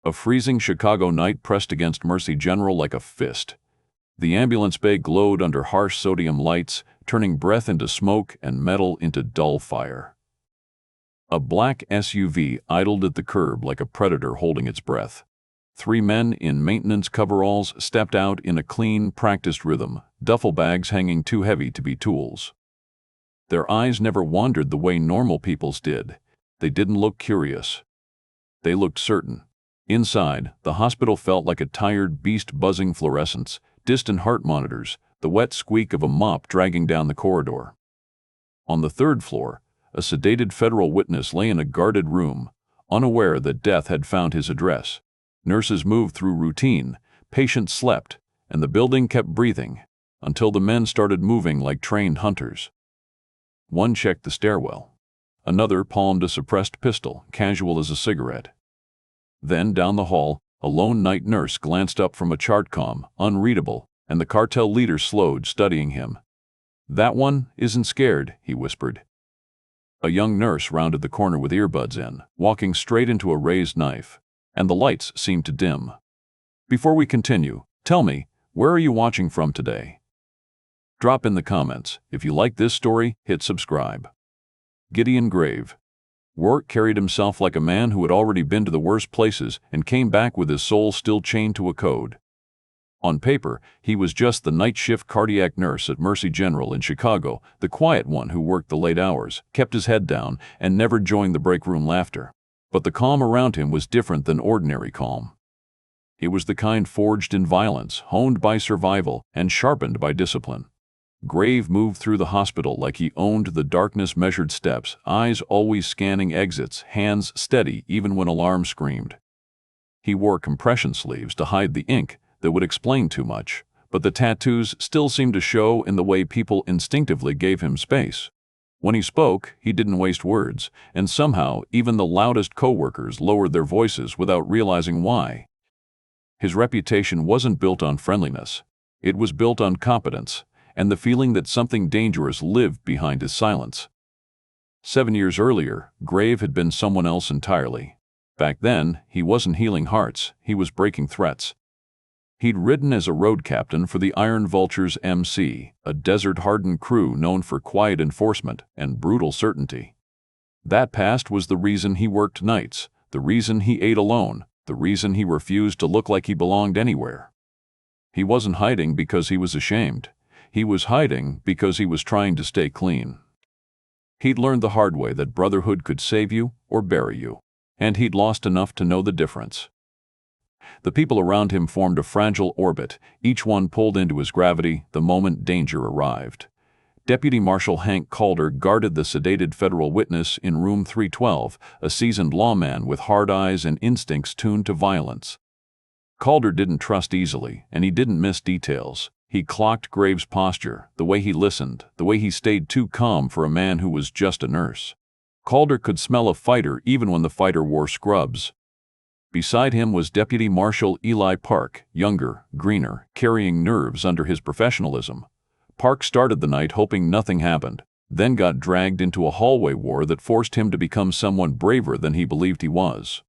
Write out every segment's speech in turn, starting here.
A freezing Chicago night pressed against Mercy General like a fist. The ambulance bay glowed under harsh sodium lights, turning breath into smoke and metal into dull fire. A black SUV idled at the curb like a predator holding its breath. 3 men in maintenance coveralls stepped out in a clean, practiced rhythm, duffel bags hanging too heavy to be tools. Their eyes never wandered the way normal people's did. They didn't look curious. They looked certain. Inside, the hospital felt like a tired beast buzzing fluorescence, distant heart monitors, the wet squeak of a mop dragging down the corridor. On the 3rd floor, a sedated federal witness lay in a guarded room, unaware that death had found his address. Nurses moved through routine, patients slept, and the building kept breathing, until the men started moving like trained hunters. One checked the stairwell. Another palmed a suppressed pistol, casual as a cigarette. Then, down the hall, a lone night nurse glanced up from a chartcom, unreadable, and the cartel leader slowed, studying him. "That one isn't scared," he whispered. A young nurse rounded the corner with earbuds in, walking straight into a raised knife, and the lights seemed to dim. "Before we continue, tell me, where are you watching from today?" Drop in the comments. If you like this story, hit subscribe. Gideon Grave. Rourke carried himself like a man who had already been to the worst places and came back with his soul still chained to a code. On paper, he was just the night shift cardiac nurse at Mercy General in Chicago, the quiet one who worked the late hours, kept his head down, and never joined the break room laughter. But the calm around him was different than ordinary calm. It was the kind forged in violence, honed by survival, and sharpened by discipline. Grave moved through the hospital like he owned the darkness, measured steps, eyes always scanning exits, hands steady even when alarm screamed. He wore compression sleeves to hide the ink that would explain too much, but the tattoos still seemed to show in the way people instinctively gave him space. When he spoke, he didn't waste words, and somehow even the loudest coworkers lowered their voices without realizing why. His reputation wasn't built on friendliness. It was built on competence, and the feeling that something dangerous lived behind his silence. 7 years earlier, Grave had been someone else entirely. Back then, he wasn't healing hearts, he was breaking threats. He'd ridden as a road captain for the Iron Vultures MC, a desert-hardened crew known for quiet enforcement and brutal certainty. That past was the reason he worked nights, the reason he ate alone, the reason he refused to look like he belonged anywhere. He wasn't hiding because he was ashamed. He was hiding because he was trying to stay clean. He'd learned the hard way that brotherhood could save you or bury you, and he'd lost enough to know the difference. The people around him formed a fragile orbit, each one pulled into his gravity the moment danger arrived. Deputy Marshal Hank Calder guarded the sedated federal witness in room 312, a seasoned lawman with hard eyes and instincts tuned to violence. Calder didn't trust easily, and he didn't miss details. He clocked Graves' posture, the way he listened, the way he stayed too calm for a man who was just a nurse. Calder could smell a fighter even when the fighter wore scrubs. Beside him was Deputy Marshal Eli Park, younger, greener, carrying nerves under his professionalism. Park started the night hoping nothing happened, then got dragged into a hallway war that forced him to become someone braver than he believed he was.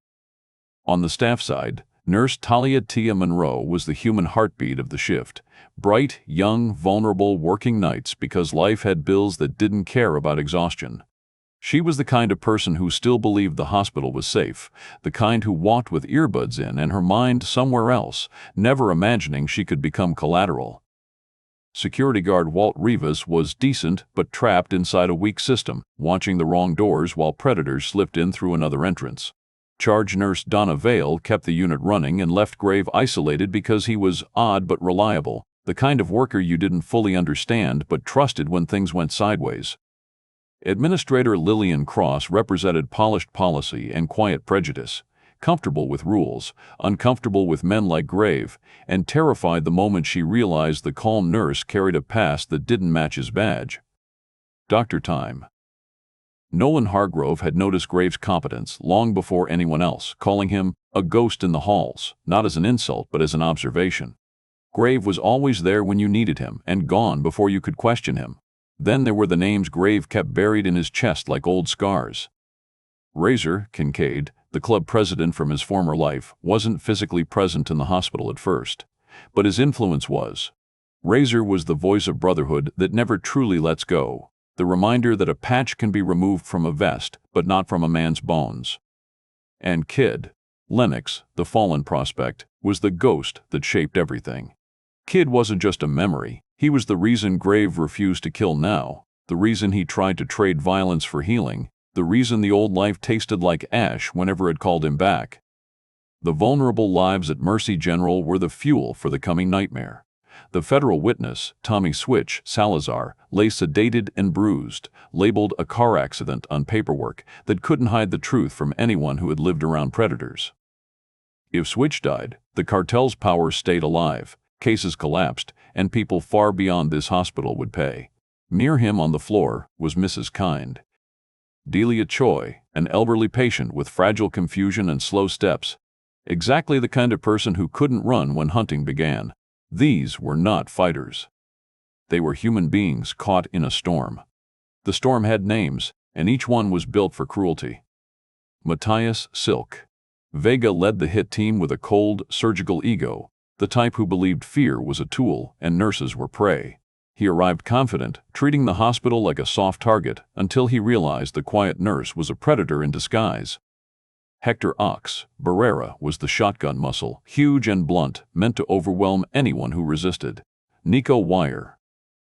On the staff side, Nurse Talia Tia Monroe was the human heartbeat of the shift. Bright, young, vulnerable, working nights because life had bills that didn't care about exhaustion. She was the kind of person who still believed the hospital was safe, the kind who walked with earbuds in and her mind somewhere else, never imagining she could become collateral. Security guard Walt Rivas was decent but trapped inside a weak system, watching the wrong doors while predators slipped in through another entrance. Charge nurse Donna Vale kept the unit running and left Grave isolated because he was odd but reliable, the kind of worker you didn't fully understand but trusted when things went sideways. Administrator Lillian Cross represented polished policy and quiet prejudice, comfortable with rules, uncomfortable with men like Grave, and terrified the moment she realized the calm nurse carried a past that didn't match his badge. Dr. Time. Nolan Hargrove had noticed Graves' competence long before anyone else, calling him a ghost in the halls, not as an insult but as an observation. Grave was always there when you needed him and gone before you could question him. Then there were the names Grave kept buried in his chest like old scars. Razor, Kincaid, The club president from his former life wasn't physically present in the hospital at first, but his influence was. Razor was the voice of brotherhood that never truly lets go, the reminder that a patch can be removed from a vest, but not from a man's bones. And Kid, Lennox, the fallen prospect, was the ghost that shaped everything. Kid wasn't just a memory, he was the reason Grave refused to kill now, the reason he tried to trade violence for healing, the reason the old life tasted like ash whenever it called him back. The vulnerable lives at Mercy General were the fuel for the coming nightmare. The federal witness, Tommy Switch Salazar, lay sedated and bruised, labeled a car accident on paperwork that couldn't hide the truth from anyone who had lived around predators. If Switch died, the cartel's power stayed alive, cases collapsed, and people far beyond this hospital would pay. Near him on the floor was Mrs. Kind. Delia Choi, an elderly patient with fragile confusion and slow steps. Exactly the kind of person who couldn't run when hunting began. These were not fighters. They were human beings caught in a storm. The storm had names, and each one was built for cruelty. Matthias Silk. Vega led the hit team with a cold, surgical ego, the type who believed fear was a tool and nurses were prey. He arrived confident, treating the hospital like a soft target until he realized the quiet nurse was a predator in disguise. Hector Ox Barrera was the shotgun muscle, huge and blunt, meant to overwhelm anyone who resisted. Nico Wire.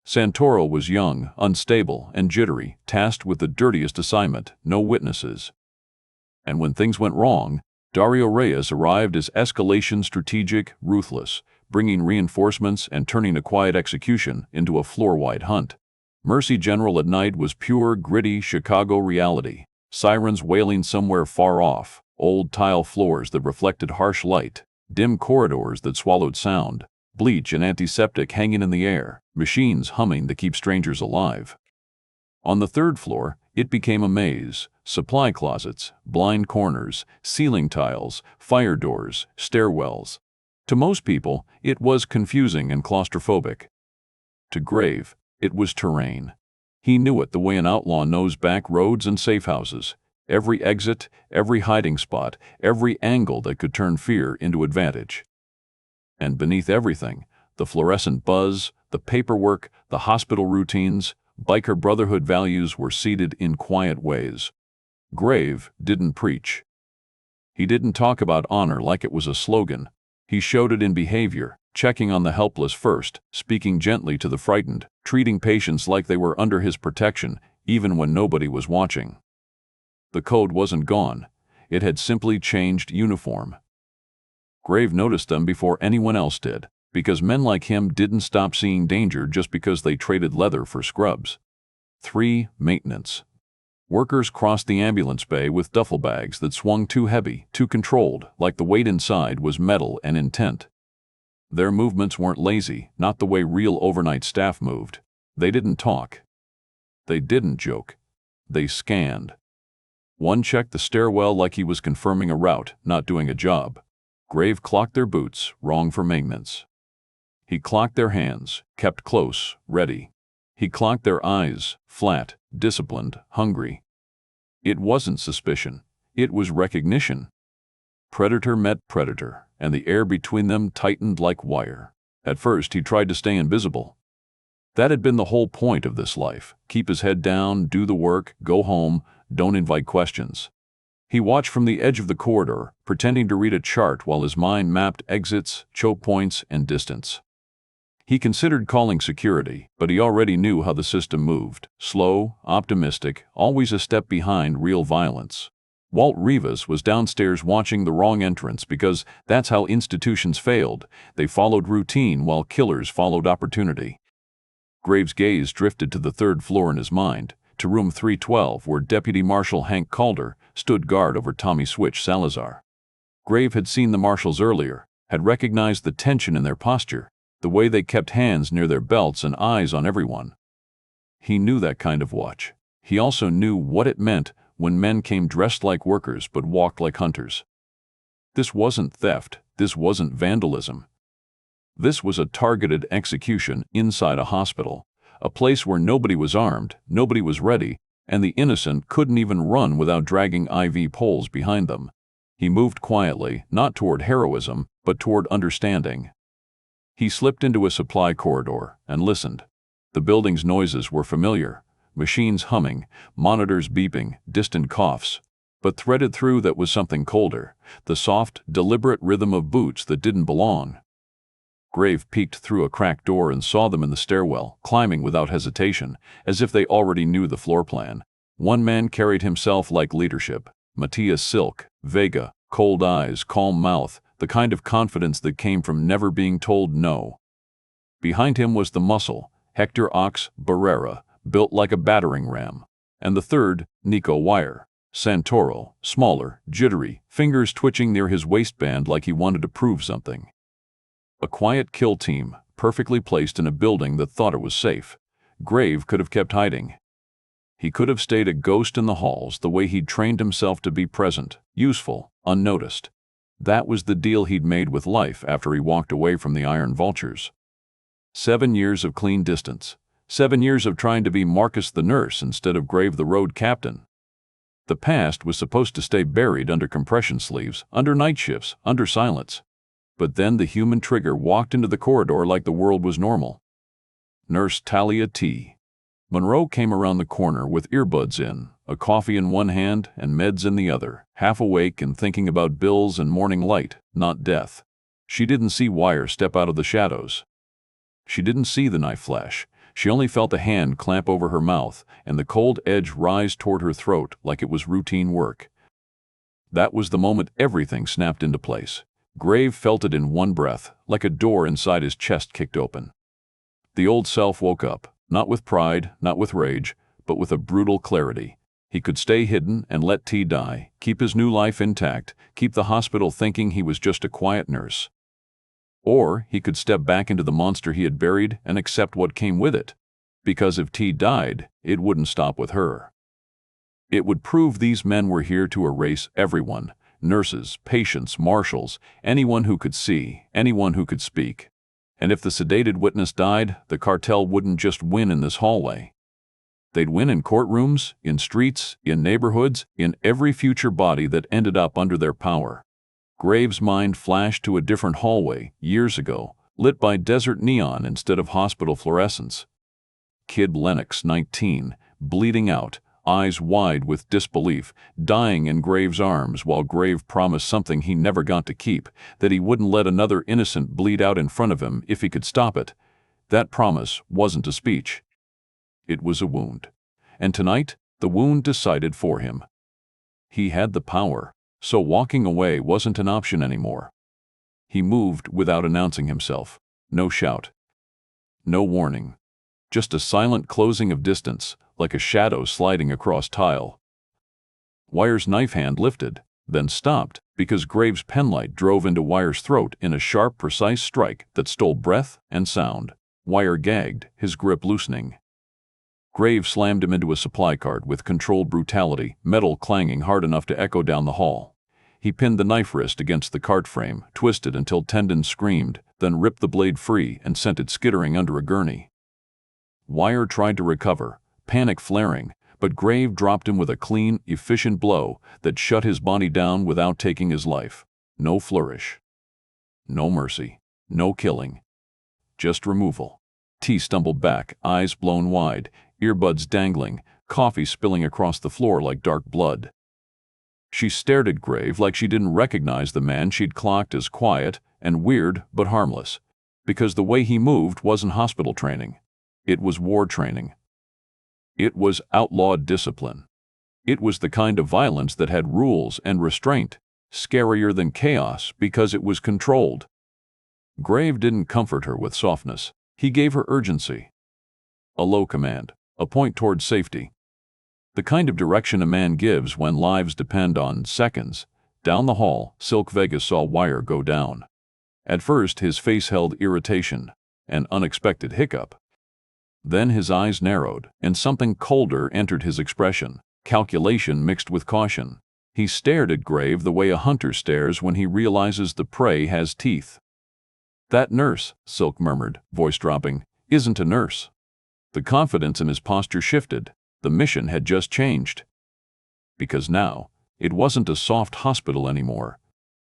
Santoro was young, unstable, and jittery, tasked with the dirtiest assignment, no witnesses. And when things went wrong, Dario Reyes arrived as escalation strategic, ruthless, bringing reinforcements and turning a quiet execution into a floor-wide hunt. Mercy General at night was pure, gritty Chicago reality. Sirens wailing somewhere far off, old tile floors that reflected harsh light, dim corridors that swallowed sound, bleach and antiseptic hanging in the air, machines humming that keep strangers alive. On the third floor, it became a maze. Supply closets, blind corners, ceiling tiles, fire doors, stairwells. To most people, it was confusing and claustrophobic. To Grave, it was terrain. He knew it the way an outlaw knows back roads and safe houses. Every exit, every hiding spot, every angle that could turn fear into advantage. And beneath everything, the fluorescent buzz, the paperwork, the hospital routines, biker brotherhood values were seeded in quiet ways. Grave didn't preach. He didn't talk about honor like it was a slogan. He showed it in behavior, checking on the helpless first, speaking gently to the frightened, treating patients like they were under his protection, even when nobody was watching. The code wasn't gone. It had simply changed uniform. Grave noticed them before anyone else did, because men like him didn't stop seeing danger just because they traded leather for scrubs. 3. Maintenance. Workers crossed the ambulance bay with duffel bags that swung too heavy, too controlled, like the weight inside was metal and intent. Their movements weren't lazy, not the way real overnight staff moved. They didn't talk. They didn't joke. They scanned. One checked the stairwell like he was confirming a route, not doing a job. Grave clocked their boots, wrong for maintenance. He clocked their hands, kept close, ready. He clocked their eyes, flat, disciplined, hungry. It wasn't suspicion. It was recognition. Predator met predator, and the air between them tightened like wire. At first, he tried to stay invisible. That had been the whole point of this life. Keep his head down, do the work, go home, don't invite questions. He watched from the edge of the corridor, pretending to read a chart while his mind mapped exits, choke points, and distance. He considered calling security, but he already knew how the system moved. Slow, optimistic, always a step behind real violence. Walt Rivas was downstairs watching the wrong entrance because that's how institutions failed. They followed routine while killers followed opportunity. Graves' gaze drifted to the third floor in his mind, to room 312 where Deputy Marshal Hank Calder stood guard over Tommy Switch Salazar. Grave had seen the marshals earlier, had recognized the tension in their posture, the way they kept hands near their belts and eyes on everyone. He knew that kind of watch. He also knew what it meant when men came dressed like workers but walked like hunters. This wasn't theft. This wasn't vandalism. This was a targeted execution inside a hospital, a place where nobody was armed, nobody was ready, and the innocent couldn't even run without dragging IV poles behind them. He moved quietly, not toward heroism, but toward understanding. He slipped into a supply corridor and listened. The building's noises were familiar. Machines humming, monitors beeping, distant coughs. But threaded through that was something colder, the soft, deliberate rhythm of boots that didn't belong. Grave peeked through a cracked door and saw them in the stairwell, climbing without hesitation, as if they already knew the floor plan. One man carried himself like leadership. Matthias Silk, Vega, cold eyes, calm mouth, the kind of confidence that came from never being told no. Behind him was the muscle, Hector Ox Barrera, built like a battering ram. And the third, Nico Wire, Santoro, smaller, jittery, fingers twitching near his waistband like he wanted to prove something. A quiet kill team, perfectly placed in a building that thought it was safe. Grave could have kept hiding. He could have stayed a ghost in the halls the way he'd trained himself to be present, useful, unnoticed. That was the deal he'd made with life after he walked away from the Iron Vultures. 7 years of clean distance. 7 years of trying to be Marcus the nurse instead of Grave the road captain. The past was supposed to stay buried under compression sleeves, under night shifts, under silence. But then the human trigger walked into the corridor like the world was normal. Nurse Talia T. Monroe came around the corner with earbuds in, a coffee in one hand and meds in the other, half awake and thinking about bills and morning light, not death. She didn't see Wire step out of the shadows. She didn't see the knife flash. She only felt a hand clamp over her mouth and the cold edge rise toward her throat like it was routine work. That was the moment everything snapped into place. Grave felt it in one breath, like a door inside his chest kicked open. The old self woke up, not with pride, not with rage, but with a brutal clarity. He could stay hidden and let T die, keep his new life intact, keep the hospital thinking he was just a quiet nurse. Or he could step back into the monster he had buried and accept what came with it. Because if T died, it wouldn't stop with her. It would prove these men were here to erase everyone. Nurses, patients, marshals, anyone who could see, anyone who could speak. And if the sedated witness died, the cartel wouldn't just win in this hallway. They'd win in courtrooms, in streets, in neighborhoods, in every future body that ended up under their power. Grave's mind flashed to a different hallway, years ago, lit by desert neon instead of hospital fluorescence. Kid Lennox, 19, bleeding out, eyes wide with disbelief, dying in Grave's arms while Grave promised something he never got to keep, that he wouldn't let another innocent bleed out in front of him if he could stop it. That promise wasn't a speech. It was a wound. And tonight, the wound decided for him. He had the power, so walking away wasn't an option anymore. He moved without announcing himself. No shout. No warning. Just a silent closing of distance, like a shadow sliding across tile. Wire's knife hand lifted, then stopped, because Grave's penlight drove into Wire's throat in a sharp, precise strike that stole breath and sound. Wire gagged, his grip loosening. Grave slammed him into a supply cart with controlled brutality, metal clanging hard enough to echo down the hall. He pinned the knife wrist against the cart frame, twisted until tendons screamed, then ripped the blade free and sent it skittering under a gurney. Wire tried to recover, panic flaring, but Grave dropped him with a clean, efficient blow that shut his body down without taking his life. No flourish. No mercy. No killing. Just removal. T stumbled back, eyes blown wide, earbuds dangling, coffee spilling across the floor like dark blood. She stared at Grave like she didn't recognize the man she'd clocked as quiet and weird but harmless, because the way he moved wasn't hospital training. It was war training. It was outlawed discipline. It was the kind of violence that had rules and restraint, scarier than chaos because it was controlled. Grave didn't comfort her with softness. He gave her urgency. A low command, a point toward safety. The kind of direction a man gives when lives depend on seconds. Down the hall, Silk Vega saw Wire go down. At first, his face held irritation, an unexpected hiccup. Then his eyes narrowed, and something colder entered his expression, calculation mixed with caution. He stared at Grave the way a hunter stares when he realizes the prey has teeth. "That nurse," Silk murmured, voice dropping, "isn't a nurse." The confidence in his posture shifted. The mission had just changed. Because now, It wasn't a soft hospital anymore.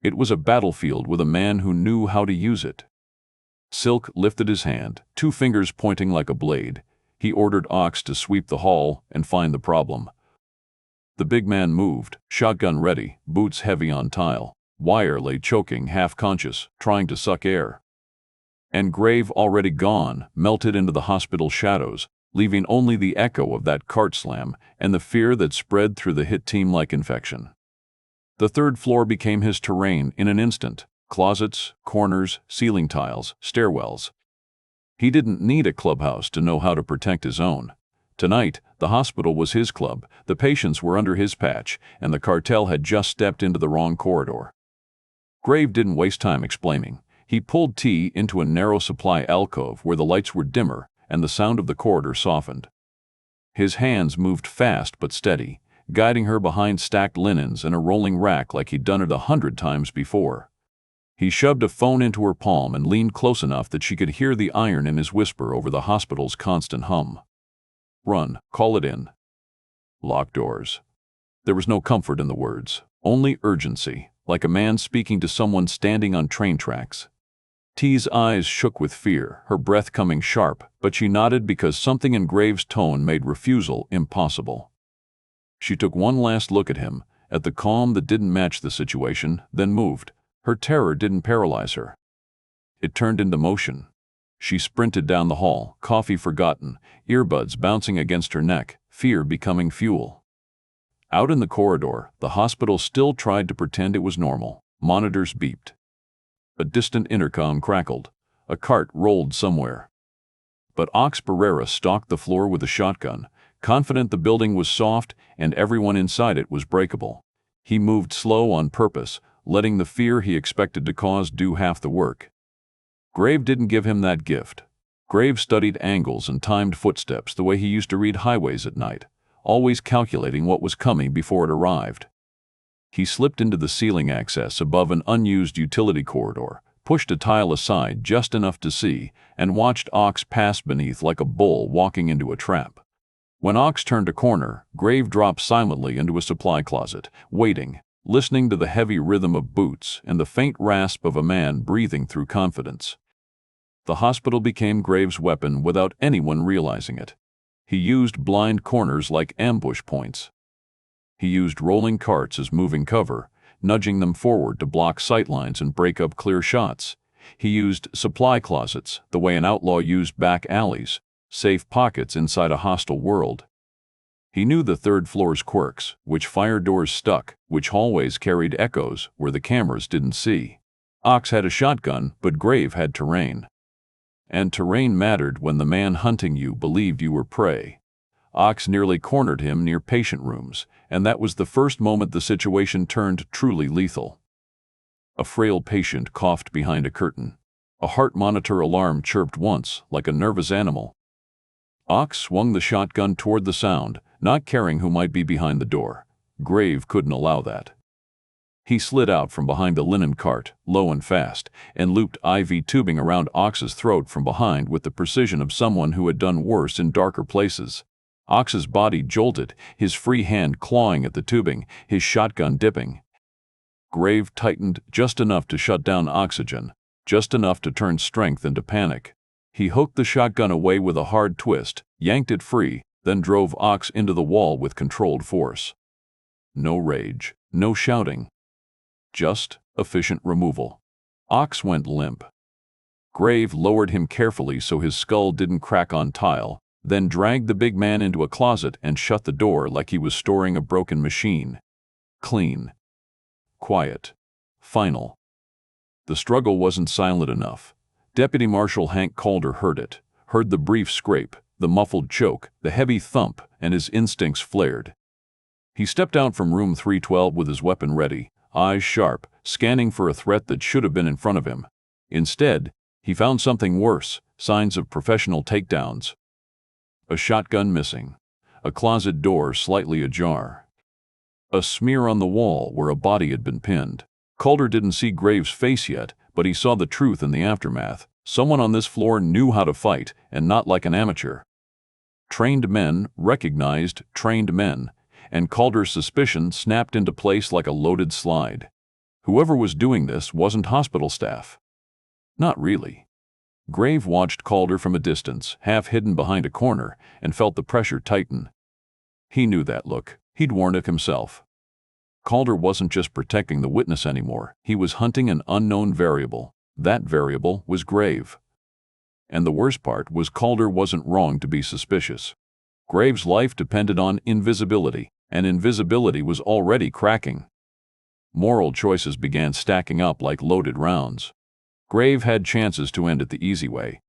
It was a battlefield with a man who knew how to use it. Silk lifted his hand, 2 fingers pointing like a blade. He ordered Ox to sweep the hall and find the problem. The big man moved, shotgun ready, boots heavy on tile. Wire lay choking, half-conscious, trying to suck air. And Grave, already gone, melted into the hospital shadows, leaving only the echo of that cart slam and the fear that spread through the hit team like infection. The 3rd floor became his terrain in an instant. Closets, corners, ceiling tiles, stairwells. He didn't need a clubhouse to know how to protect his own. Tonight, the hospital was his club, the patients were under his patch, and the cartel had just stepped into the wrong corridor. Grave didn't waste time explaining. He pulled T into a narrow supply alcove where the lights were dimmer and the sound of the corridor softened. His hands moved fast but steady, guiding her behind stacked linens and a rolling rack like he'd done it 100 times before. He shoved a phone into her palm and leaned close enough that she could hear the iron in his whisper over the hospital's constant hum. Run, call it in. Lock doors. There was no comfort in the words, only urgency, like a man speaking to someone standing on train tracks. T's eyes shook with fear, her breath coming sharp, but she nodded because something in Grave's tone made refusal impossible. She took one last look at him, at the calm that didn't match the situation, then moved. Her terror didn't paralyze her. It turned into motion. She sprinted down the hall, coffee forgotten, earbuds bouncing against her neck, fear becoming fuel. Out in the corridor, the hospital still tried to pretend it was normal. Monitors beeped. A distant intercom crackled. A cart rolled somewhere. But Ox Barrera stalked the floor with a shotgun, confident the building was soft and everyone inside it was breakable. He moved slow on purpose, letting the fear he expected to cause do half the work. Grave didn't give him that gift. Grave studied angles and timed footsteps the way he used to read highways at night, always calculating what was coming before it arrived. He slipped into the ceiling access above an unused utility corridor, pushed a tile aside just enough to see, and watched Ox pass beneath like a bull walking into a trap. When Ox turned a corner, Grave dropped silently into a supply closet, waiting, listening to the heavy rhythm of boots and the faint rasp of a man breathing through confidence. The hospital became Grave's weapon without anyone realizing it. He used blind corners like ambush points. He used rolling carts as moving cover, nudging them forward to block sightlines and break up clear shots. He used supply closets the way an outlaw used back alleys, safe pockets inside a hostile world. He knew the 3rd floor's quirks, which fire doors stuck, which hallways carried echoes where the cameras didn't see. Ox had a shotgun, but Grave had terrain. And terrain mattered when the man hunting you believed you were prey. Ox nearly cornered him near patient rooms, and that was the first moment the situation turned truly lethal. A frail patient coughed behind a curtain. A heart monitor alarm chirped once, like a nervous animal. Ox swung the shotgun toward the sound, not caring who might be behind the door. Grave couldn't allow that. He slid out from behind the linen cart, low and fast, and looped IV tubing around Ox's throat from behind with the precision of someone who had done worse in darker places. Ox's body jolted, his free hand clawing at the tubing, his shotgun dipping. Grave tightened just enough to shut down oxygen, just enough to turn strength into panic. He hooked the shotgun away with a hard twist, yanked it free, then drove Ox into the wall with controlled force. No rage, no shouting. Just efficient removal. Ox went limp. Grave lowered him carefully so his skull didn't crack on tile, then dragged the big man into a closet and shut the door like he was storing a broken machine. Clean. Quiet. Final. The struggle wasn't silent enough. Deputy Marshal Hank Calder heard it, heard the brief scrape, the muffled choke, the heavy thump, and his instincts flared. He stepped out from room 312 with his weapon ready, eyes sharp, scanning for a threat that should have been in front of him. Instead, he found something worse, signs of professional takedowns. A shotgun missing. A closet door slightly ajar. A smear on the wall where a body had been pinned. Calder didn't see Grave's face yet, but he saw the truth in the aftermath. Someone on this floor knew how to fight, and not like an amateur. Trained men recognized trained men, and Calder's suspicion snapped into place like a loaded slide. Whoever was doing this wasn't hospital staff. Not really. Grave watched Calder from a distance, half hidden behind a corner, and felt the pressure tighten. He knew that look. He'd worn it himself. Calder wasn't just protecting the witness anymore. He was hunting an unknown variable. That variable was Grave. And the worst part was Calder wasn't wrong to be suspicious. Grave's life depended on invisibility, and invisibility was already cracking. Moral choices began stacking up like loaded rounds. Grave had chances to end it the easy way.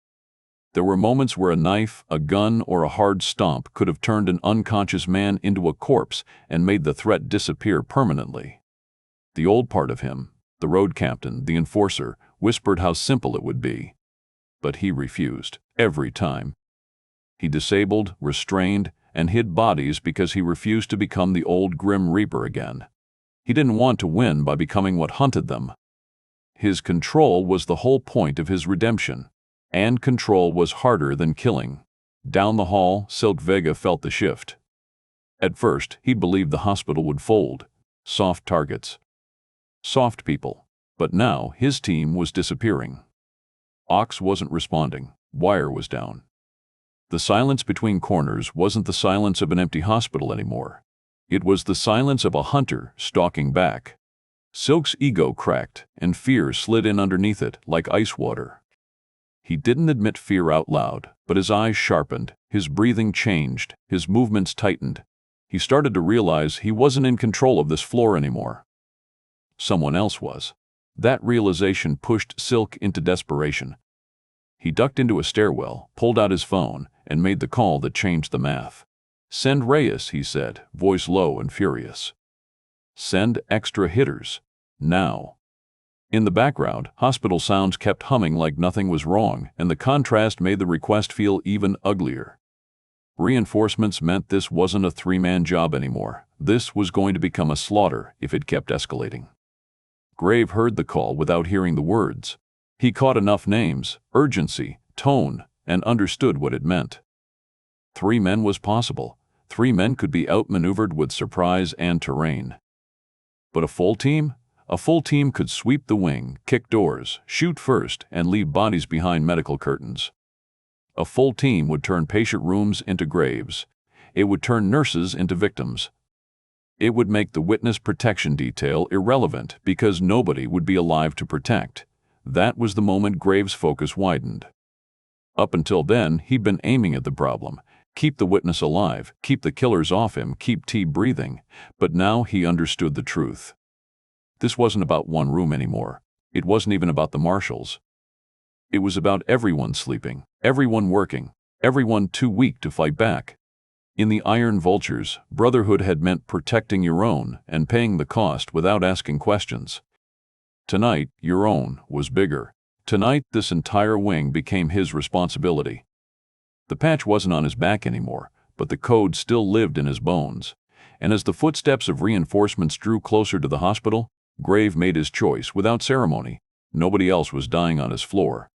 There were moments where a knife, a gun, or a hard stomp could have turned an unconscious man into a corpse and made the threat disappear permanently. The old part of him, the road captain, the enforcer, whispered how simple it would be. But he refused, every time. He disabled, restrained, and hid bodies because he refused to become the old Grim Reaper again. He didn't want to win by becoming what hunted them. His control was the whole point of his redemption, and control was harder than killing. Down the hall, Silk Vega felt the shift. At first, he believed the hospital would fold. Soft targets. Soft people. But now, his team was disappearing. Ox wasn't responding. Wire was down. The silence between corners wasn't the silence of an empty hospital anymore. It was the silence of a hunter stalking back. Silk's ego cracked, and fear slid in underneath it like ice water. He didn't admit fear out loud, but his eyes sharpened, his breathing changed, his movements tightened. He started to realize he wasn't in control of this floor anymore. Someone else was. That realization pushed Silk into desperation. He ducked into a stairwell, pulled out his phone, and made the call that changed the math. "Send Reyes," he said, voice low and furious. "Send extra hitters. Now." In the background, hospital sounds kept humming like nothing was wrong, and the contrast made the request feel even uglier. Reinforcements meant this wasn't a three-man job anymore. This was going to become a slaughter if it kept escalating. Grave heard the call without hearing the words. He caught enough names, urgency, tone, and understood what it meant. 3 men was possible. 3 men could be outmaneuvered with surprise and terrain. But a full team? A full team could sweep the wing, kick doors, shoot first, and leave bodies behind medical curtains. A full team would turn patient rooms into graves. It would turn nurses into victims. It would make the witness protection detail irrelevant because nobody would be alive to protect. That was the moment Graves' focus widened. Up until then, he'd been aiming at the problem. Keep the witness alive, keep the killers off him, keep T breathing. But now he understood the truth. This wasn't about one room anymore. It wasn't even about the marshals. It was about everyone sleeping, everyone working, everyone too weak to fight back. In the Iron Vultures, brotherhood had meant protecting your own and paying the cost without asking questions. Tonight, your own was bigger. Tonight, this entire wing became his responsibility. The patch wasn't on his back anymore, but the code still lived in his bones. And as the footsteps of reinforcements drew closer to the hospital, Grave made his choice without ceremony. Nobody else was dying on his floor.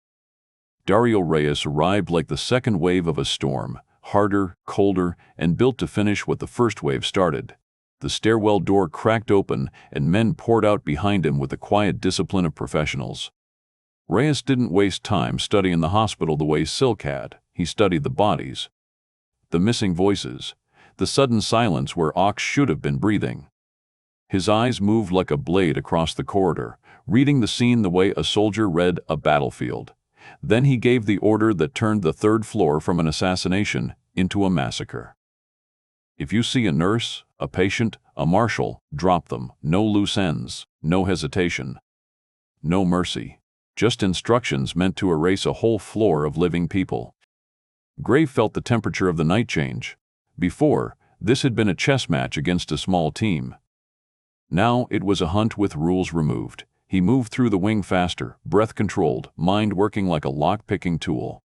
Dario Reyes arrived like the second wave of a storm, harder, colder, and built to finish what the first wave started. The stairwell door cracked open, and men poured out behind him with the quiet discipline of professionals. Reyes didn't waste time studying the hospital the way Silk had. He studied the bodies. The missing voices. The sudden silence where Ox should have been breathing. His eyes moved like a blade across the corridor, reading the scene the way a soldier read a battlefield. Then he gave the order that turned the 3rd floor from an assassination into a massacre. If you see a nurse, a patient, a marshal, drop them. No loose ends, no hesitation. No mercy. Just instructions meant to erase a whole floor of living people. Grave felt the temperature of the night change. Before, this had been a chess match against a small team. Now it was a hunt with rules removed. He moved through the wing faster, breath controlled, mind working like a lock-picking tool.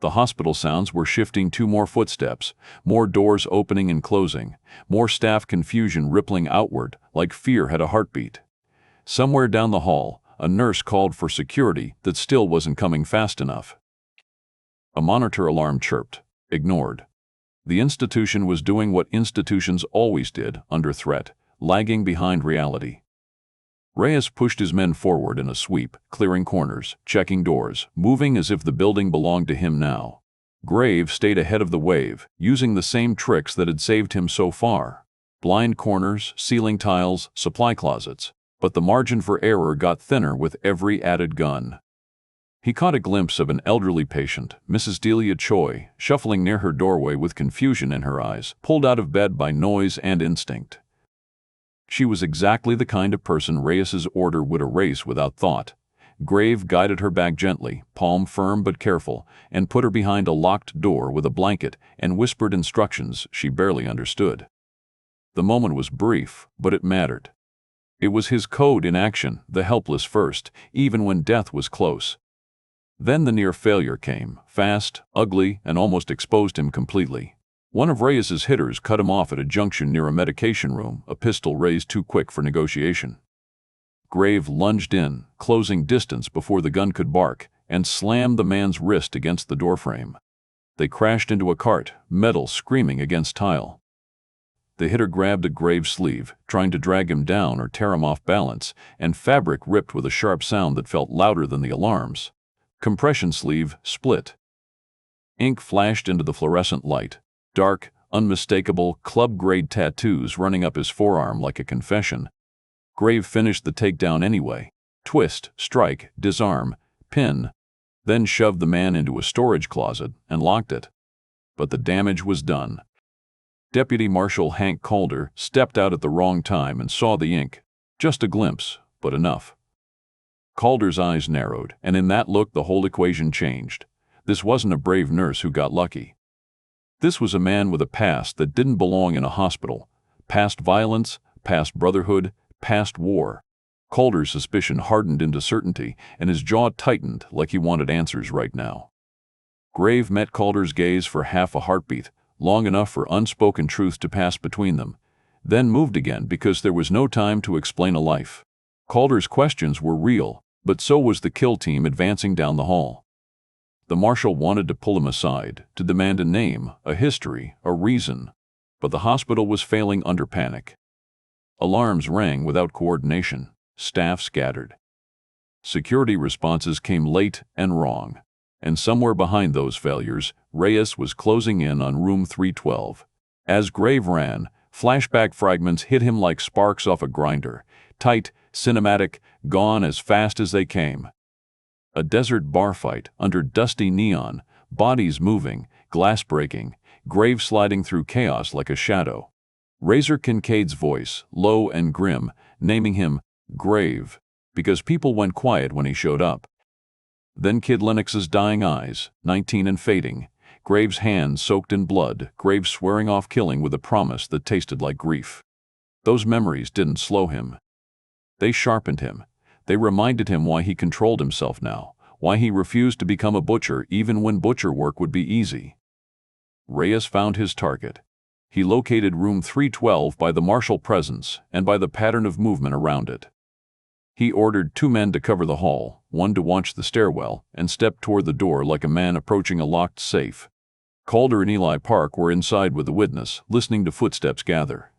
The hospital sounds were shifting to more footsteps, more doors opening and closing, more staff confusion rippling outward like fear had a heartbeat. Somewhere down the hall, a nurse called for security that still wasn't coming fast enough. A monitor alarm chirped, ignored. The institution was doing what institutions always did, under threat, lagging behind reality. Reyes pushed his men forward in a sweep, clearing corners, checking doors, moving as if the building belonged to him now. Graves stayed ahead of the wave, using the same tricks that had saved him so far. Blind corners, ceiling tiles, supply closets. But the margin for error got thinner with every added gun. He caught a glimpse of an elderly patient, Mrs. Delia Choi, shuffling near her doorway with confusion in her eyes, pulled out of bed by noise and instinct. She was exactly the kind of person Reyes's order would erase without thought. Graves guided her back gently, palm firm but careful, and put her behind a locked door with a blanket and whispered instructions she barely understood. The moment was brief, but it mattered. It was his code in action, the helpless first, even when death was close. Then the near failure came, fast, ugly, and almost exposed him completely. One of Reyes's hitters cut him off at a junction near a medication room, a pistol raised too quick for negotiation. Graves lunged in, closing distance before the gun could bark, and slammed the man's wrist against the doorframe. They crashed into a cart, metal screaming against tile. The hitter grabbed at Graves' sleeve, trying to drag him down or tear him off balance, and fabric ripped with a sharp sound that felt louder than the alarms. Compression sleeve split. Ink flashed into the fluorescent light. Dark, unmistakable, club-grade tattoos running up his forearm like a confession. Graves finished the takedown anyway. Twist, strike, disarm, pin, then shoved the man into a storage closet and locked it. But the damage was done. Deputy Marshal Hank Calder stepped out at the wrong time and saw the ink. Just a glimpse, but enough. Calder's eyes narrowed, and in that look the whole equation changed. This wasn't a brave nurse who got lucky. This was a man with a past that didn't belong in a hospital. Past violence, past brotherhood, past war. Calder's suspicion hardened into certainty, and his jaw tightened like he wanted answers right now. Graves met Calder's gaze for half a heartbeat, long enough for unspoken truth to pass between them, then moved again because there was no time to explain a life. Calder's questions were real, but so was the kill team advancing down the hall. The marshal wanted to pull him aside, to demand a name, a history, a reason, but the hospital was failing under panic. Alarms rang without coordination, staff scattered. Security responses came late and wrong. And somewhere behind those failures, Reyes was closing in on room 312. As Graves ran, flashback fragments hit him like sparks off a grinder, tight, cinematic, gone as fast as they came. A desert bar fight under dusty neon, bodies moving, glass breaking, Graves sliding through chaos like a shadow. Razor Kincaid's voice, low and grim, naming him Graves, because people went quiet when he showed up. Then Kid Lennox's dying eyes, 19 and fading, Graves' hands soaked in blood, Graves swearing off killing with a promise that tasted like grief. Those memories didn't slow him. They sharpened him. They reminded him why he controlled himself now, why he refused to become a butcher even when butcher work would be easy. Reyes found his target. He located room 312 by the martial presence and by the pattern of movement around it. He ordered 2 men to cover the hall, 1 to watch the stairwell, and stepped toward the door like a man approaching a locked safe. Calder and Eli Park were inside with the witness, listening to footsteps gather.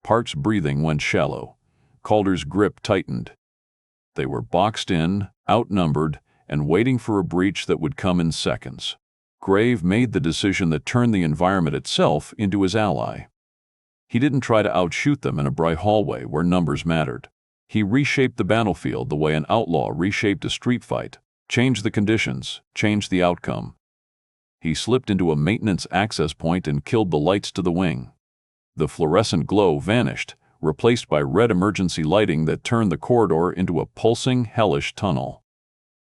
Park's breathing went shallow. Calder's grip tightened. They were boxed in, outnumbered, and waiting for a breach that would come in seconds. Graves made the decision that turned the environment itself into his ally. He didn't try to outshoot them in a bright hallway where numbers mattered. He reshaped the battlefield the way an outlaw reshaped a street fight, changed the conditions, changed the outcome. He slipped into a maintenance access point and killed the lights to the wing. The fluorescent glow vanished, replaced by red emergency lighting that turned the corridor into a pulsing, hellish tunnel.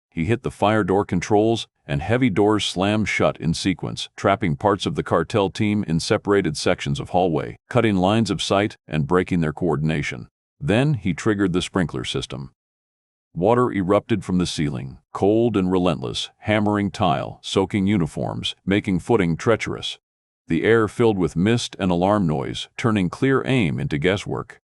He hit the fire door controls, and heavy doors slammed shut in sequence, trapping parts of the cartel team in separated sections of hallway, cutting lines of sight and breaking their coordination. Then he triggered the sprinkler system. Water erupted from the ceiling, cold and relentless, hammering tile, soaking uniforms, making footing treacherous. The air filled with mist and alarm noise, turning clear aim into guesswork.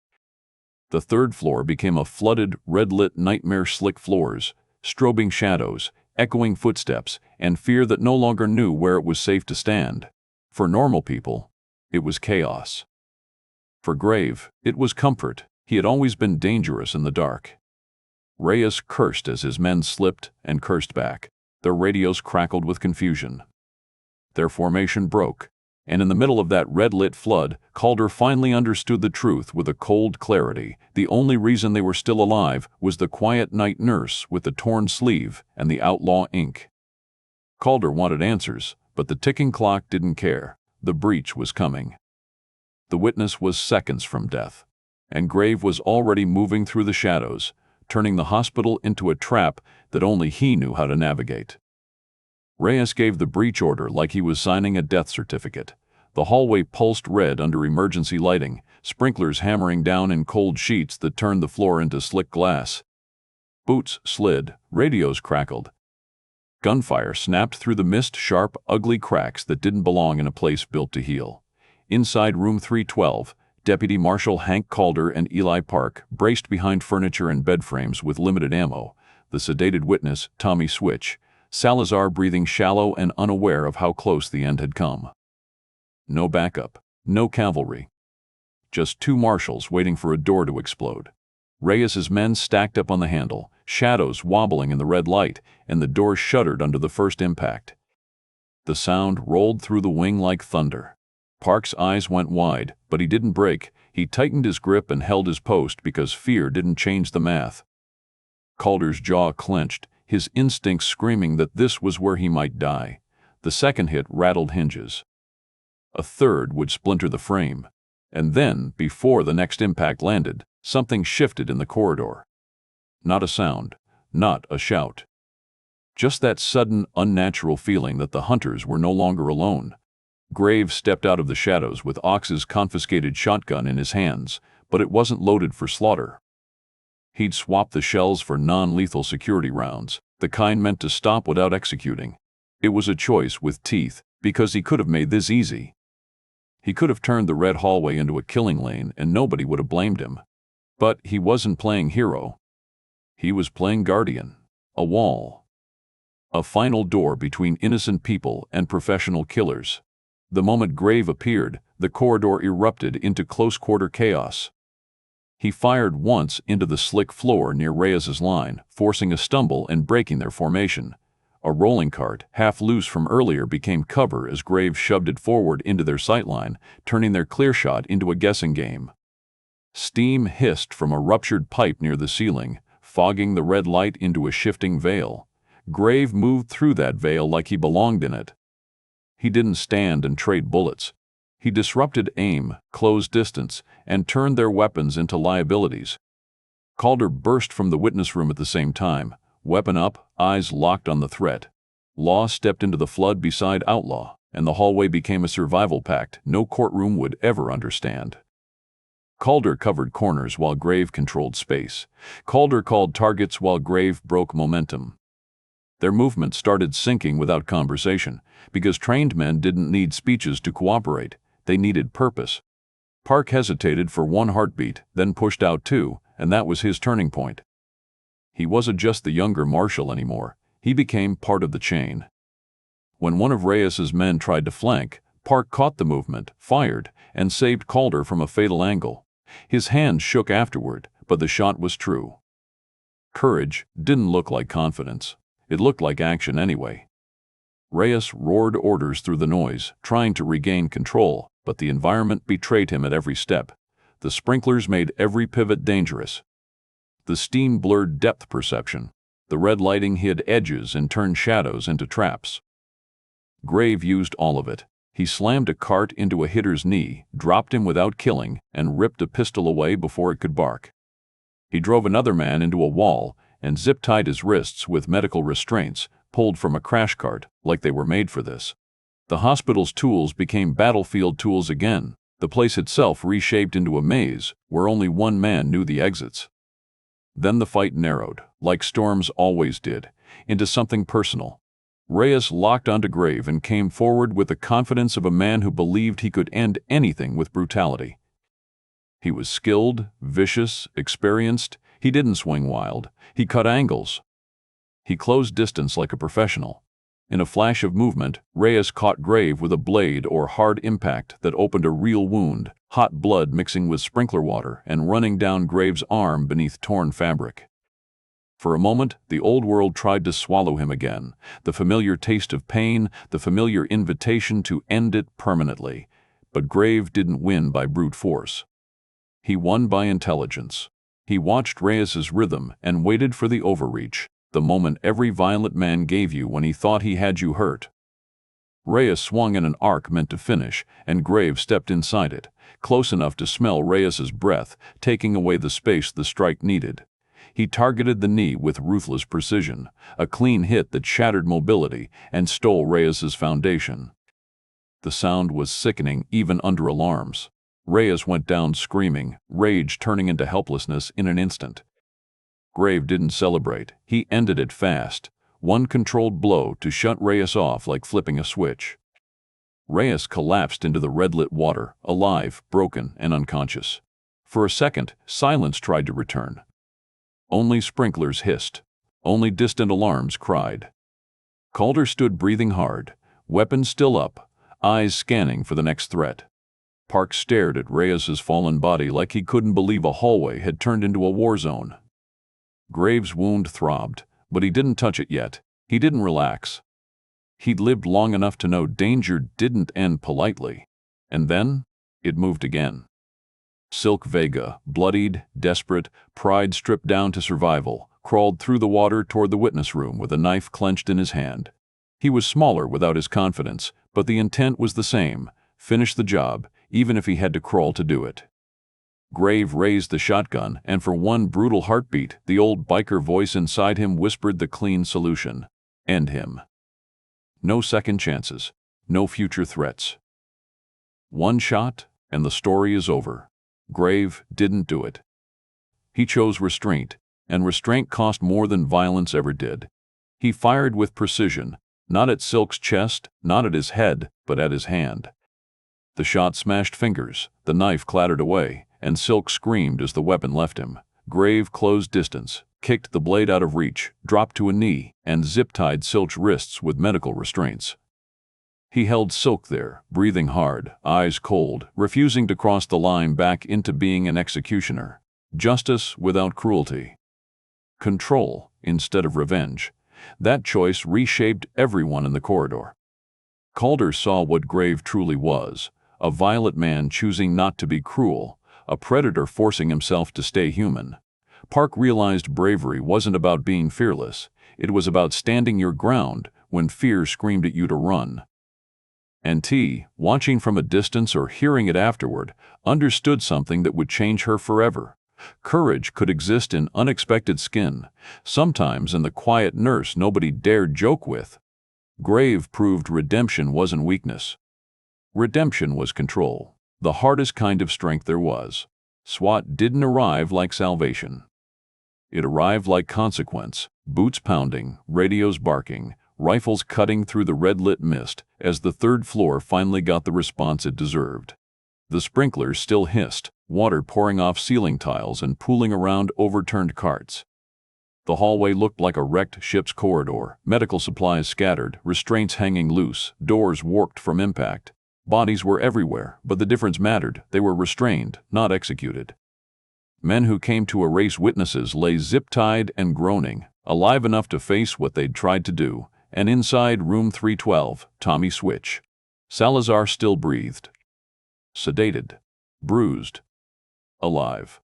The 3rd floor became a flooded, red-lit nightmare, slick floors, strobing shadows, echoing footsteps, and fear that no longer knew where it was safe to stand. For normal people, it was chaos. For Grave, it was comfort. He had always been dangerous in the dark. Reyes cursed as his men slipped and cursed back. Their radios crackled with confusion. Their formation broke, and in the middle of that red-lit flood, Calder finally understood the truth with a cold clarity. The only reason they were still alive was the quiet night nurse with the torn sleeve and the outlaw ink. Calder wanted answers, but the ticking clock didn't care. The breach was coming. The witness was seconds from death, and Grave was already moving through the shadows, turning the hospital into a trap that only he knew how to navigate. Reyes gave the breach order like he was signing a death certificate. The hallway pulsed red under emergency lighting, sprinklers hammering down in cold sheets that turned the floor into slick glass. Boots slid, radios crackled. Gunfire snapped through the mist-sharp, ugly cracks that didn't belong in a place built to heal. Inside room 312, Deputy Marshal Hank Calder and Eli Park braced behind furniture and bed frames with limited ammo. The sedated witness, Tommy Switch, Salazar breathing shallow and unaware of how close the end had come. No backup, no cavalry. Just two marshals waiting for a door to explode. Reyes's men stacked up on the handle, shadows wobbling in the red light, and the door shuddered under the first impact. The sound rolled through the wing like thunder. Park's eyes went wide, but he didn't break. He tightened his grip and held his post because fear didn't change the math. Calder's jaw clenched, his instincts screaming that this was where he might die. The second hit rattled hinges. A third would splinter the frame. And then, before the next impact landed, something shifted in the corridor. Not a sound, not a shout. Just that sudden, unnatural feeling that the hunters were no longer alone. Grave stepped out of the shadows with Ox's confiscated shotgun in his hands, but it wasn't loaded for slaughter. He'd swapped the shells for non-lethal security rounds, the kind meant to stop without executing. It was a choice with teeth, because he could have made this easy. He could have turned the red hallway into a killing lane and nobody would have blamed him. But he wasn't playing hero. He was playing guardian. A wall. A final door between innocent people and professional killers. The moment Grave appeared, the corridor erupted into close-quarter chaos. He fired once into the slick floor near Reyes's line, forcing a stumble and breaking their formation. A rolling cart, half loose from earlier, became cover as Grave shoved it forward into their sightline, turning their clear shot into a guessing game. Steam hissed from a ruptured pipe near the ceiling, fogging the red light into a shifting veil. Grave moved through that veil like he belonged in it. He didn't stand and trade bullets. He disrupted aim, closed distance, and turned their weapons into liabilities. Calder burst from the witness room at the same time, weapon up, eyes locked on the threat. Law stepped into the flood beside Outlaw, and the hallway became a survival pact no courtroom would ever understand. Calder covered corners while Grave controlled space. Calder called targets while Grave broke momentum. Their movement started syncing without conversation, because trained men didn't need speeches to cooperate. They needed purpose. Park hesitated for one heartbeat, then pushed out two, and that was his turning point. He wasn't just the younger marshal anymore. He became part of the chain. When one of Reyes's men tried to flank, Park caught the movement, fired, and saved Calder from a fatal angle. His hands shook afterward, but the shot was true. Courage didn't look like confidence. It looked like action anyway. Reyes roared orders through the noise, trying to regain control, but the environment betrayed him at every step. The sprinklers made every pivot dangerous. The steam blurred depth perception. The red lighting hid edges and turned shadows into traps. Grave used all of it. He slammed a cart into a hitter's knee, dropped him without killing, and ripped a pistol away before it could bark. He drove another man into a wall and zip-tied his wrists with medical restraints, pulled from a crash cart, like they were made for this. The hospital's tools became battlefield tools again. The place itself reshaped into a maze, where only one man knew the exits. Then the fight narrowed, like storms always did, into something personal. Reyes locked onto Grave and came forward with the confidence of a man who believed he could end anything with brutality. He was skilled, vicious, experienced. He didn't swing wild. He cut angles. He closed distance like a professional. In a flash of movement, Reyes caught Grave with a blade or hard impact that opened a real wound, hot blood mixing with sprinkler water and running down Grave's arm beneath torn fabric. For a moment, the old world tried to swallow him again, the familiar taste of pain, the familiar invitation to end it permanently. But Grave didn't win by brute force. He won by intelligence. He watched Reyes's rhythm and waited for the overreach, the moment every violent man gave you when he thought he had you hurt. Reyes swung in an arc meant to finish, and Grave stepped inside it, close enough to smell Reyes's breath, taking away the space the strike needed. He targeted the knee with ruthless precision, a clean hit that shattered mobility and stole Reyes's foundation. The sound was sickening even under alarms. Reyes went down screaming, rage turning into helplessness in an instant. Grave didn't celebrate. He ended it fast, one controlled blow to shut Reyes off like flipping a switch. Reyes collapsed into the red-lit water, alive, broken, and unconscious. For a second, silence tried to return. Only sprinklers hissed. Only distant alarms cried. Calder stood breathing hard, weapon still up, eyes scanning for the next threat. Park stared at Reyes's fallen body like he couldn't believe a hallway had turned into a war zone. Grave's wound throbbed, but he didn't touch it yet. He didn't relax. He'd lived long enough to know danger didn't end politely. And then, it moved again. Silk Vega, bloodied, desperate, pride stripped down to survival, crawled through the water toward the witness room with a knife clenched in his hand. He was smaller without his confidence, but the intent was the same: finish the job, even if he had to crawl to do it. Grave raised the shotgun, and for one brutal heartbeat, the old biker voice inside him whispered the clean solution: end him. No second chances, no future threats. One shot, and the story is over. Grave didn't do it. He chose restraint, and restraint cost more than violence ever did. He fired with precision, not at Silk's chest, not at his head, but at his hand. The shot smashed fingers, the knife clattered away, and Silk screamed as the weapon left him. Grave closed distance, kicked the blade out of reach, dropped to a knee, and zip-tied Silk's wrists with medical restraints. He held Silk there, breathing hard, eyes cold, refusing to cross the line back into being an executioner. Justice without cruelty. Control instead of revenge. That choice reshaped everyone in the corridor. Calder saw what Grave truly was: a violent man choosing not to be cruel, a predator forcing himself to stay human. Park realized bravery wasn't about being fearless. It was about standing your ground when fear screamed at you to run. And T, watching from a distance or hearing it afterward, understood something that would change her forever. Courage could exist in unexpected skin, sometimes in the quiet nurse nobody dared joke with. Grave proved redemption wasn't weakness. Redemption was control, the hardest kind of strength there was. SWAT didn't arrive like salvation. It arrived like consequence, boots pounding, radios barking, rifles cutting through the red-lit mist as the third floor finally got the response it deserved. The sprinklers still hissed, water pouring off ceiling tiles and pooling around overturned carts. The hallway looked like a wrecked ship's corridor, medical supplies scattered, restraints hanging loose, doors warped from impact. Bodies were everywhere, but the difference mattered: they were restrained, not executed. Men who came to erase witnesses lay zip-tied and groaning, alive enough to face what they'd tried to do. And inside room 312, Tommy Switch. Salazar still breathed. Sedated. Bruised. Alive.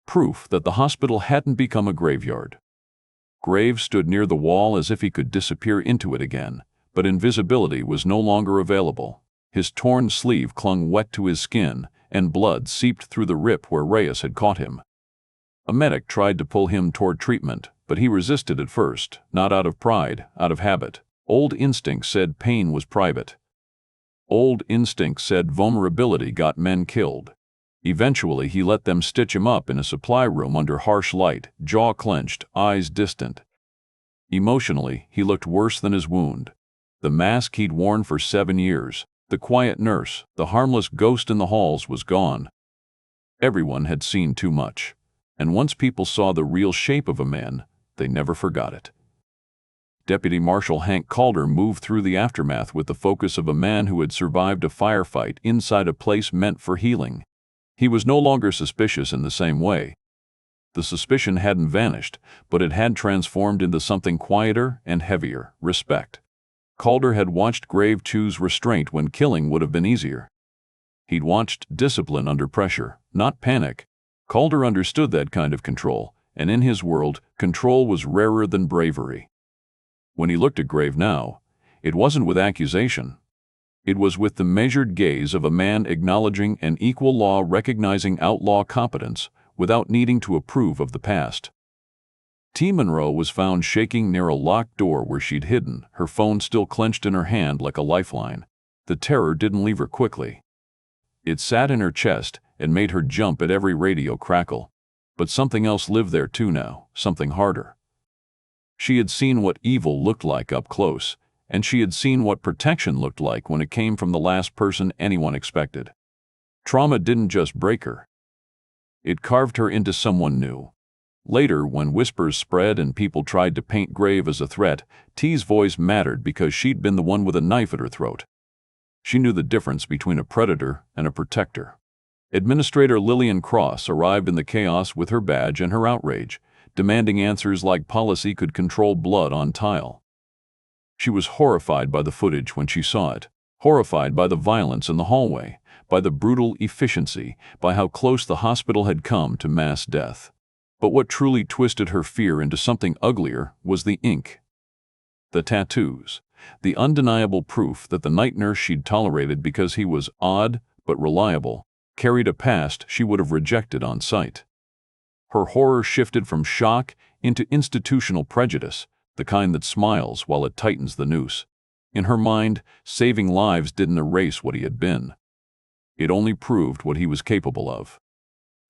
Proof that the hospital hadn't become a graveyard. Grave stood near the wall as if he could disappear into it again, but invisibility was no longer available. His torn sleeve clung wet to his skin, and blood seeped through the rip where Reyes had caught him. A medic tried to pull him toward treatment, but he resisted at first, not out of pride, out of habit. Old instinct said pain was private. Old instinct said vulnerability got men killed. Eventually he let them stitch him up in a supply room under harsh light, jaw clenched, eyes distant. Emotionally, he looked worse than his wound. The mask he'd worn for 7 years, the quiet nurse, the harmless ghost in the halls was gone. Everyone had seen too much. And once people saw the real shape of a man, they never forgot it. Deputy Marshal Hank Calder moved through the aftermath with the focus of a man who had survived a firefight inside a place meant for healing. He was no longer suspicious in the same way. The suspicion hadn't vanished, but it had transformed into something quieter and heavier: respect. Calder had watched Grave choose restraint when killing would have been easier. He'd watched discipline under pressure, not panic. Calder understood that kind of control, and in his world, control was rarer than bravery. When he looked at Grave now, it wasn't with accusation. It was with the measured gaze of a man acknowledging an equal law, recognizing outlaw competence without needing to approve of the past. T. Monroe was found shaking near a locked door where she'd hidden, her phone still clenched in her hand like a lifeline. The terror didn't leave her quickly. It sat in her chest and made her jump at every radio crackle. But something else lived there too now, something harder. She had seen what evil looked like up close, and she had seen what protection looked like when it came from the last person anyone expected. Trauma didn't just break her. It carved her into someone new. Later, when whispers spread and people tried to paint Grave as a threat, T's voice mattered because she'd been the one with a knife at her throat. She knew the difference between a predator and a protector. Administrator Lillian Cross arrived in the chaos with her badge and her outrage, demanding answers like policy could control blood on tile. She was horrified by the footage when she saw it, horrified by the violence in the hallway, by the brutal efficiency, by how close the hospital had come to mass death. But what truly twisted her fear into something uglier was the ink. The tattoos, the undeniable proof that the night nurse she'd tolerated because he was odd but reliable carried a past she would have rejected on sight. Her horror shifted from shock into institutional prejudice, the kind that smiles while it tightens the noose. In her mind, saving lives didn't erase what he had been. It only proved what he was capable of.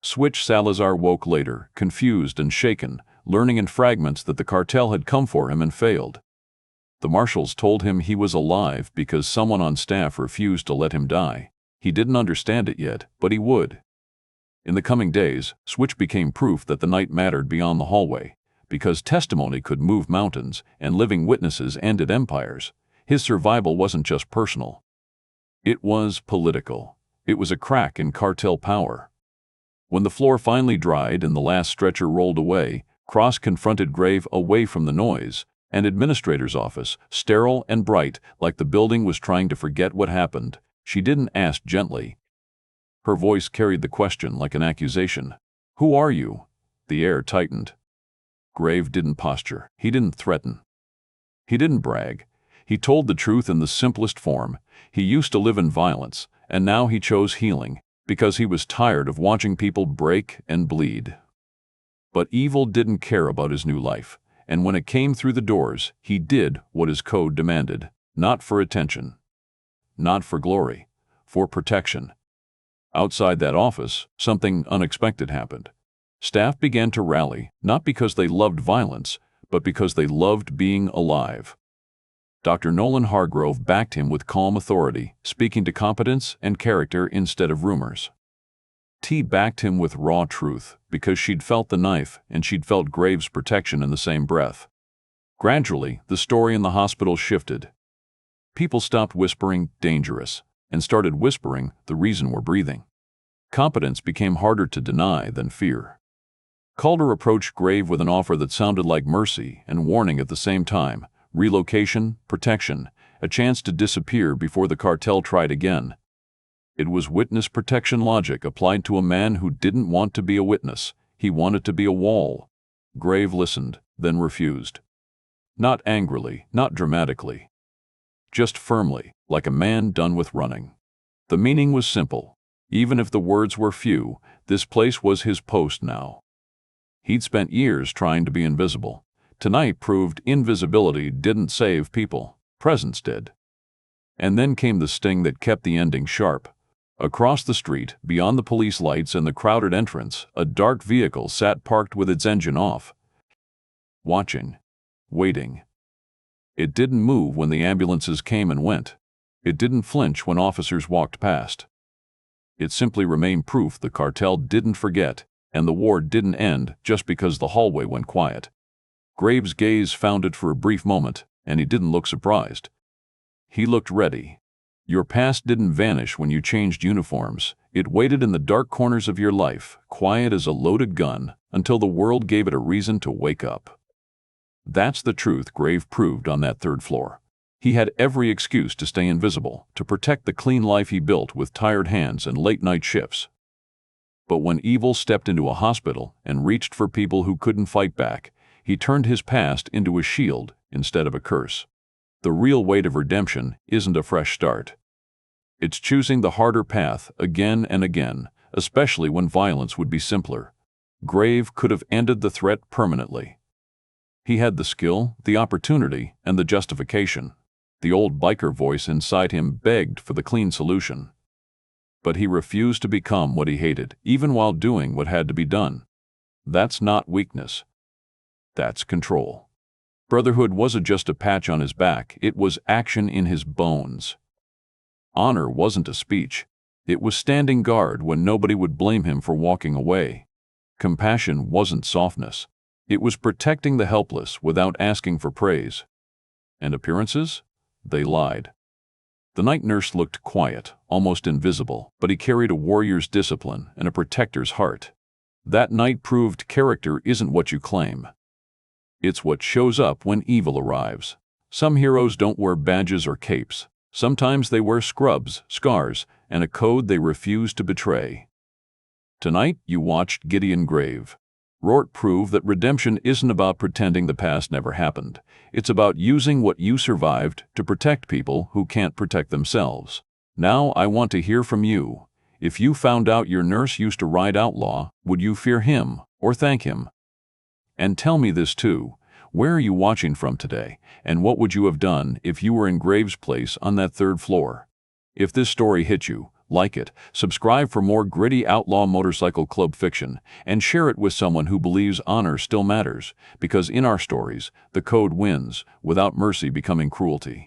Switch Salazar woke later, confused and shaken, learning in fragments that the cartel had come for him and failed. The marshals told him he was alive because someone on staff refused to let him die. He didn't understand it yet, but he would. In the coming days, Switch became proof that the night mattered beyond the hallway, because testimony could move mountains and living witnesses ended empires. His survival wasn't just personal. It was political. It was a crack in cartel power. When the floor finally dried and the last stretcher rolled away, Cross confronted Grave away from the noise, an administrator's office, sterile and bright, like the building was trying to forget what happened. She didn't ask gently. Her voice carried the question like an accusation. "Who are you?" The air tightened. Grave didn't posture. He didn't threaten. He didn't brag. He told the truth in the simplest form. He used to live in violence, and now he chose healing, because he was tired of watching people break and bleed. But evil didn't care about his new life, and when it came through the doors, he did what his code demanded, not for attention, not for glory, for protection. Outside that office, something unexpected happened. Staff began to rally, not because they loved violence, but because they loved being alive. Dr. Nolan Hargrove backed him with calm authority, speaking to competence and character instead of rumors. T backed him with raw truth, because she'd felt the knife and she'd felt Grave's protection in the same breath. Gradually, the story in the hospital shifted. People stopped whispering, "dangerous," and started whispering, "the reason we're breathing." Competence became harder to deny than fear. Calder approached Grave with an offer that sounded like mercy and warning at the same time: relocation, protection, a chance to disappear before the cartel tried again. It was witness protection logic applied to a man who didn't want to be a witness. He wanted to be a wall. Grave listened, then refused. Not angrily, not dramatically. Just firmly, like a man done with running. The meaning was simple. Even if the words were few, this place was his post now. He'd spent years trying to be invisible. Tonight proved invisibility didn't save people. Presence did. And then came the sting that kept the ending sharp. Across the street, beyond the police lights and the crowded entrance, a dark vehicle sat parked with its engine off. Watching. Waiting. It didn't move when the ambulances came and went. It didn't flinch when officers walked past. It simply remained proof the cartel didn't forget, and the war didn't end just because the hallway went quiet. Graves' gaze found it for a brief moment, and he didn't look surprised. He looked ready. Your past didn't vanish when you changed uniforms. It waited in the dark corners of your life, quiet as a loaded gun, until the world gave it a reason to wake up. That's the truth Grave proved on that third floor. He had every excuse to stay invisible, to protect the clean life he built with tired hands and late-night shifts. But when evil stepped into a hospital and reached for people who couldn't fight back, he turned his past into a shield instead of a curse. The real weight of redemption isn't a fresh start. It's choosing the harder path again and again, especially when violence would be simpler. Grave could have ended the threat permanently. He had the skill, the opportunity, and the justification. The old biker voice inside him begged for the clean solution. But he refused to become what he hated, even while doing what had to be done. That's not weakness. That's control. Brotherhood wasn't just a patch on his back, it was action in his bones. Honor wasn't a speech. It was standing guard when nobody would blame him for walking away. Compassion wasn't softness. It was protecting the helpless without asking for praise. And appearances? They lied. The night nurse looked quiet, almost invisible, but he carried a warrior's discipline and a protector's heart. That night proved character isn't what you claim. It's what shows up when evil arrives. Some heroes don't wear badges or capes. Sometimes they wear scrubs, scars, and a code they refuse to betray. Tonight, you watched Gideon Grave. Rourke proved that redemption isn't about pretending the past never happened. It's about using what you survived to protect people who can't protect themselves. Now I want to hear from you. If you found out your nurse used to ride outlaw, would you fear him or thank him? And tell me this too. Where are you watching from today, and what would you have done if you were in Graves' place on that third floor? If this story hit you, like it, subscribe for more gritty outlaw motorcycle club fiction, and share it with someone who believes honor still matters, because in our stories, the code wins, without mercy becoming cruelty.